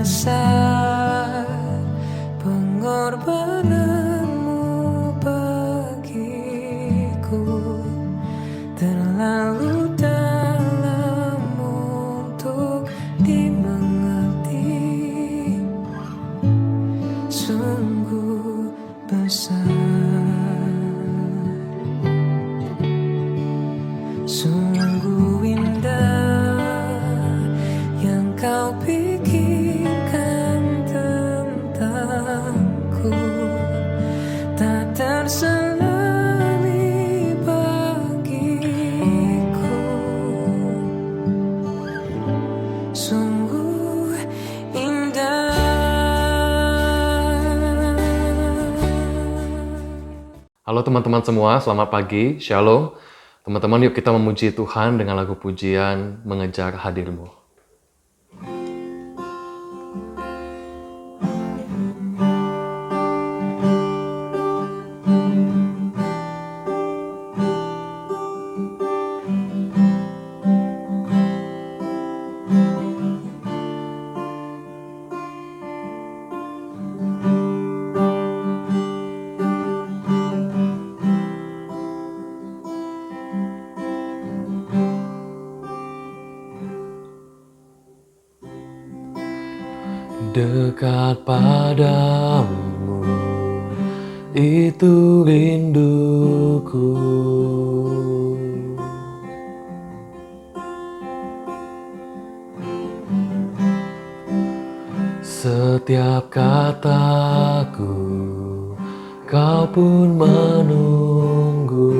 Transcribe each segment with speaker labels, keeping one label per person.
Speaker 1: besar pengorbananmu bagiku, terlalu dalam untuk dimengerti, sungguh besar, sungguh indah yang kau pikirkan tentangku, tak terselami bagiku, sungguh indah.
Speaker 2: Halo teman-teman semua, selamat pagi, Shalom. Teman-teman, yuk kita memuji Tuhan dengan lagu pujian Mengejar Hadir-Mu. Dekat padamu, itu rinduku. Setiap kataku, kau pun menunggu.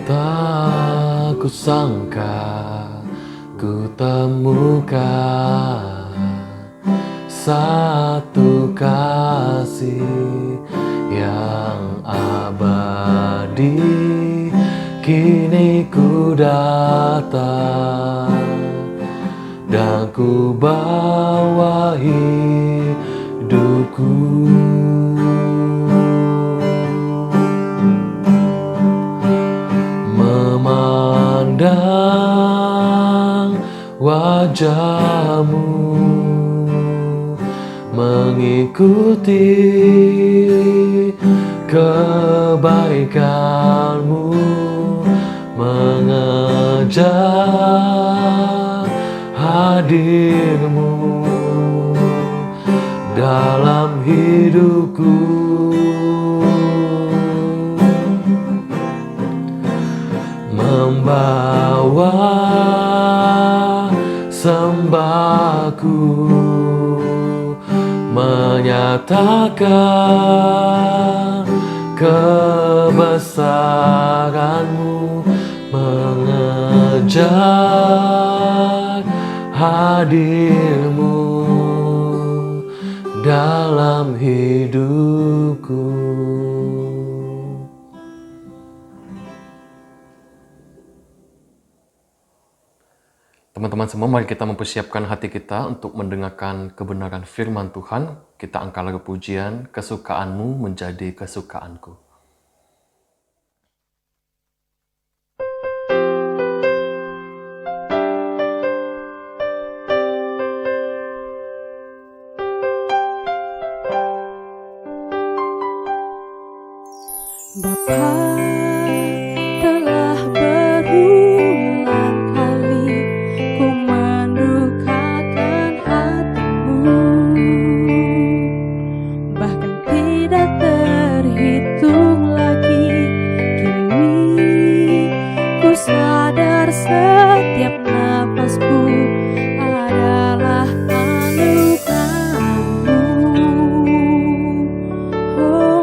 Speaker 2: Tak kusangka ku temukan satu kasih yang abadi. Kini ku datang dan ku bawa hidupku. Memandang wajahmu, mengikuti kebaikanmu, mengejar hadirmu dalam hidupku. Membawa sembahku, menyatakan kebesaranmu, mengejar hadirmu dalam hidupku. Teman-teman semua, mari kita mempersiapkan hati kita untuk mendengarkan kebenaran firman Tuhan. Kita angkat lagu pujian, kesukaanmu menjadi kesukaanku.
Speaker 3: Bapa telah berulang kali ku mendukakan hatimu, bahkan tidak terhitung lagi. Kini ku sadar setiap nafasku adalah anugerahmu. Oh,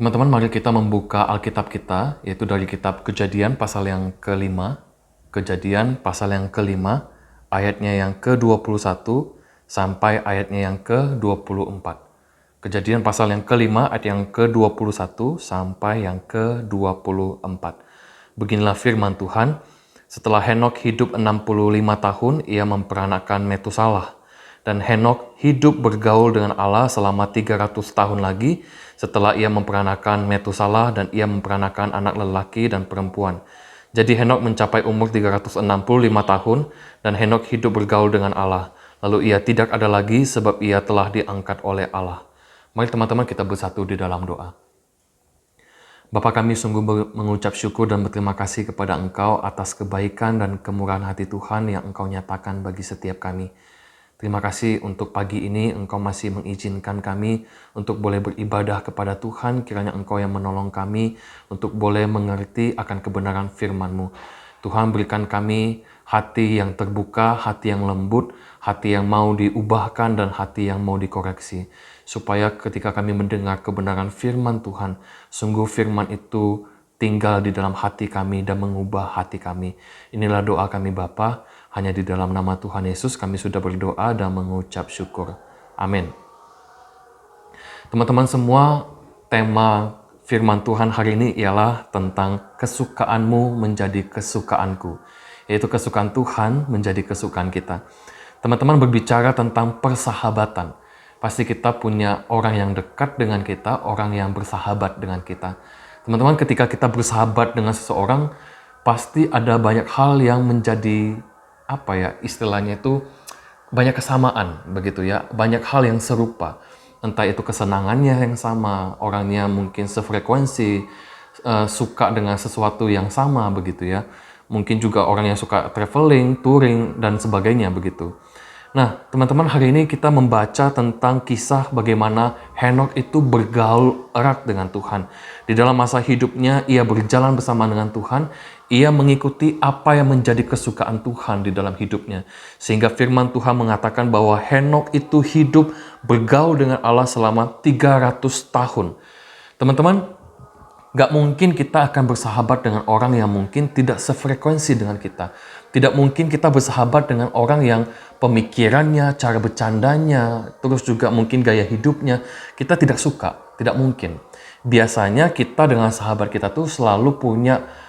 Speaker 2: Teman-teman, mari kita membuka Alkitab kita, yaitu dari kitab Kejadian pasal yang kelima. Kejadian pasal yang kelima, ayatnya yang ke-21 sampai ayatnya yang ke-24. Kejadian pasal yang kelima, ayat yang ke-21 sampai yang ke-24. Beginilah firman Tuhan, setelah Henokh hidup 65 tahun, ia memperanakan Metusalah. Dan Henokh hidup bergaul dengan Allah selama 300 tahun lagi setelah ia memperanakan Metusalah, dan ia memperanakan anak lelaki dan perempuan. Jadi Henokh mencapai umur 365 tahun dan Henokh hidup bergaul dengan Allah. Lalu ia tidak ada lagi sebab ia telah diangkat oleh Allah. Mari teman-teman kita bersatu di dalam doa. Bapa, kami sungguh mengucap syukur dan berterima kasih kepada Engkau atas kebaikan dan kemurahan hati Tuhan yang Engkau nyatakan bagi setiap kami. Terima kasih untuk pagi ini Engkau masih mengizinkan kami untuk boleh beribadah kepada Tuhan. Kiranya Engkau yang menolong kami untuk boleh mengerti akan kebenaran firman-Mu. Tuhan, berikan kami hati yang terbuka, hati yang lembut, hati yang mau diubahkan dan hati yang mau dikoreksi. Supaya ketika kami mendengar kebenaran firman Tuhan, sungguh firman itu tinggal di dalam hati kami dan mengubah hati kami. Inilah doa kami Bapa. Hanya di dalam nama Tuhan Yesus kami sudah berdoa dan mengucap syukur. Amin. Teman-teman semua, tema firman Tuhan hari ini ialah tentang kesukaanmu menjadi kesukaanku. Yaitu kesukaan Tuhan menjadi kesukaan kita. Teman-teman berbicara tentang persahabatan. Pasti kita punya orang yang dekat dengan kita, orang yang bersahabat dengan kita. Teman-teman, ketika kita bersahabat dengan seseorang, pasti ada banyak hal yang menjadi istilahnya itu banyak kesamaan begitu ya, banyak hal yang serupa, entah itu kesenangannya yang sama, orangnya mungkin sefrekuensi, suka dengan sesuatu yang sama begitu ya, mungkin juga orang yang suka traveling, touring dan sebagainya begitu. Nah teman-teman, hari ini kita membaca tentang kisah bagaimana Henokh itu bergaul erat dengan Tuhan. Di dalam masa hidupnya ia berjalan bersama dengan Tuhan. Ia mengikuti apa yang menjadi kesukaan Tuhan di dalam hidupnya. Sehingga firman Tuhan mengatakan bahwa Henokh itu hidup bergaul dengan Allah selama 300 tahun. Teman-teman, gak mungkin kita akan bersahabat dengan orang yang mungkin tidak sefrekuensi dengan kita. Tidak mungkin kita bersahabat dengan orang yang pemikirannya, cara bercandanya, terus juga mungkin gaya hidupnya kita tidak suka. Tidak mungkin. Biasanya kita dengan sahabat kita tuh selalu punya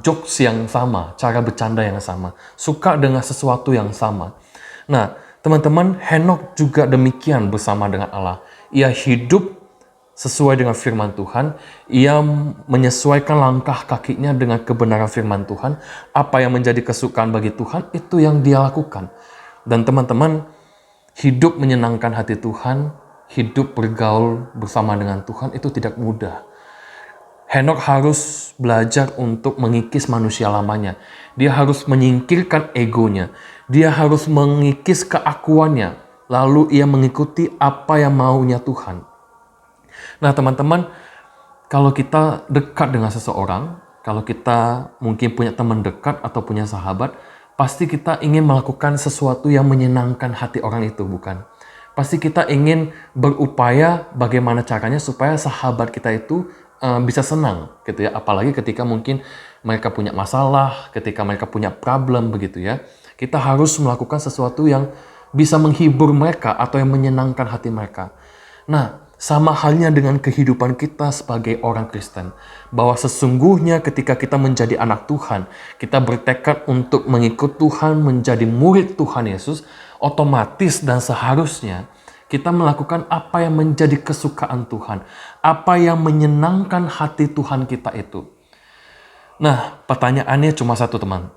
Speaker 2: jokes yang sama, cara bercanda yang sama, suka dengan sesuatu yang sama. Nah, teman-teman, Henokh juga demikian bersama dengan Allah. Ia hidup sesuai dengan firman Tuhan, ia menyesuaikan langkah kakinya dengan kebenaran firman Tuhan. Apa yang menjadi kesukaan bagi Tuhan, itu yang dia lakukan. Dan teman-teman, hidup menyenangkan hati Tuhan, hidup bergaul bersama dengan Tuhan, itu tidak mudah. Henokh harus belajar untuk mengikis manusia lamanya. Dia harus menyingkirkan egonya. Dia harus mengikis keakuannya. Lalu ia mengikuti apa yang maunya Tuhan. Nah teman-teman, kalau kita dekat dengan seseorang, kalau kita mungkin punya teman dekat atau punya sahabat, pasti kita ingin melakukan sesuatu yang menyenangkan hati orang itu, bukan? Pasti kita ingin berupaya bagaimana caranya supaya sahabat kita itu bisa senang gitu ya, apalagi ketika mungkin mereka punya masalah, ketika mereka punya problem begitu ya. Kita harus melakukan sesuatu yang bisa menghibur mereka atau yang menyenangkan hati mereka. Nah, sama halnya dengan kehidupan kita sebagai orang Kristen, bahwa sesungguhnya ketika kita menjadi anak Tuhan, kita bertekad untuk mengikut Tuhan, menjadi murid Tuhan Yesus, otomatis dan seharusnya kita melakukan apa yang menjadi kesukaan Tuhan, apa yang menyenangkan hati Tuhan kita itu. Nah, pertanyaannya cuma satu, teman.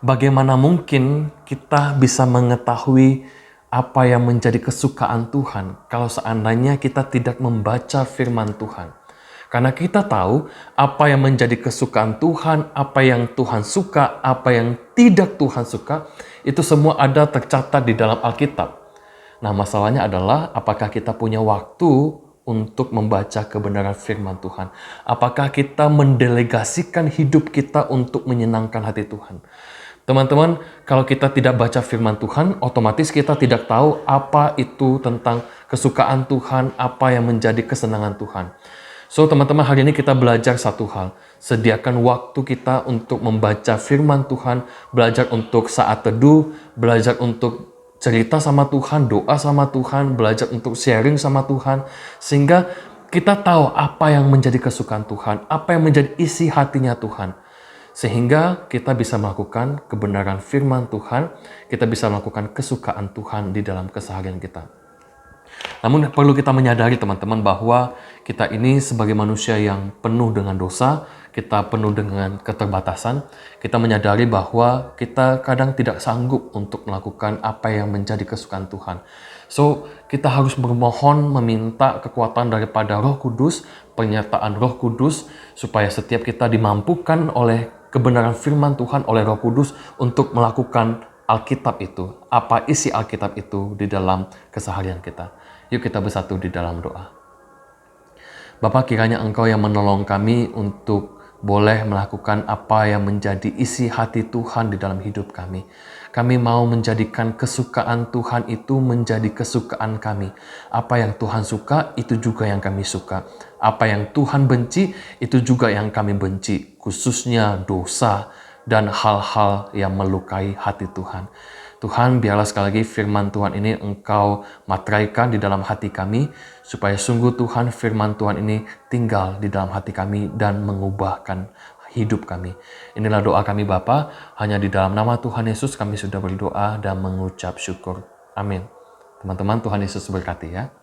Speaker 2: Bagaimana mungkin kita bisa mengetahui apa yang menjadi kesukaan Tuhan kalau seandainya kita tidak membaca firman Tuhan? Karena kita tahu apa yang menjadi kesukaan Tuhan, apa yang Tuhan suka, apa yang tidak Tuhan suka, itu semua ada tercatat di dalam Alkitab. Nah, masalahnya adalah apakah kita punya waktu untuk membaca kebenaran firman Tuhan? Apakah kita mendelegasikan hidup kita untuk menyenangkan hati Tuhan? Teman-teman, kalau kita tidak baca firman Tuhan, otomatis kita tidak tahu apa itu tentang kesukaan Tuhan, apa yang menjadi kesenangan Tuhan. So teman-teman, hari ini kita belajar satu hal. Sediakan waktu kita untuk membaca firman Tuhan, belajar untuk saat teduh, belajar untuk cerita sama Tuhan, doa sama Tuhan, belajar untuk sharing sama Tuhan, sehingga kita tahu apa yang menjadi kesukaan Tuhan, apa yang menjadi isi hatinya Tuhan. Sehingga kita bisa melakukan kebenaran firman Tuhan, kita bisa melakukan kesukaan Tuhan di dalam keseharian kita. Namun perlu kita menyadari teman-teman bahwa kita ini sebagai manusia yang penuh dengan dosa, kita penuh dengan keterbatasan, kita menyadari bahwa kita kadang tidak sanggup untuk melakukan apa yang menjadi kesukaan Tuhan. So, kita harus bermohon meminta kekuatan daripada Roh Kudus, penyertaan Roh Kudus, supaya setiap kita dimampukan oleh kebenaran firman Tuhan oleh Roh Kudus untuk melakukan Alkitab itu, apa isi Alkitab itu di dalam keseharian kita. Yuk kita bersatu di dalam doa. Bapa, kiranya Engkau yang menolong kami untuk boleh melakukan apa yang menjadi isi hati Tuhan di dalam hidup kami. Kami mau menjadikan kesukaan Tuhan itu menjadi kesukaan kami. Apa yang Tuhan suka, itu juga yang kami suka. Apa yang Tuhan benci, itu juga yang kami benci. Khususnya dosa dan hal-hal yang melukai hati Tuhan. Tuhan, biarlah sekali lagi firman Tuhan ini Engkau materaikan di dalam hati kami, supaya sungguh Tuhan firman Tuhan ini tinggal di dalam hati kami dan mengubahkan hidup kami. Inilah doa kami Bapa, hanya di dalam nama Tuhan Yesus kami sudah berdoa dan mengucap syukur. Amin. Teman-teman, Tuhan Yesus berkati ya.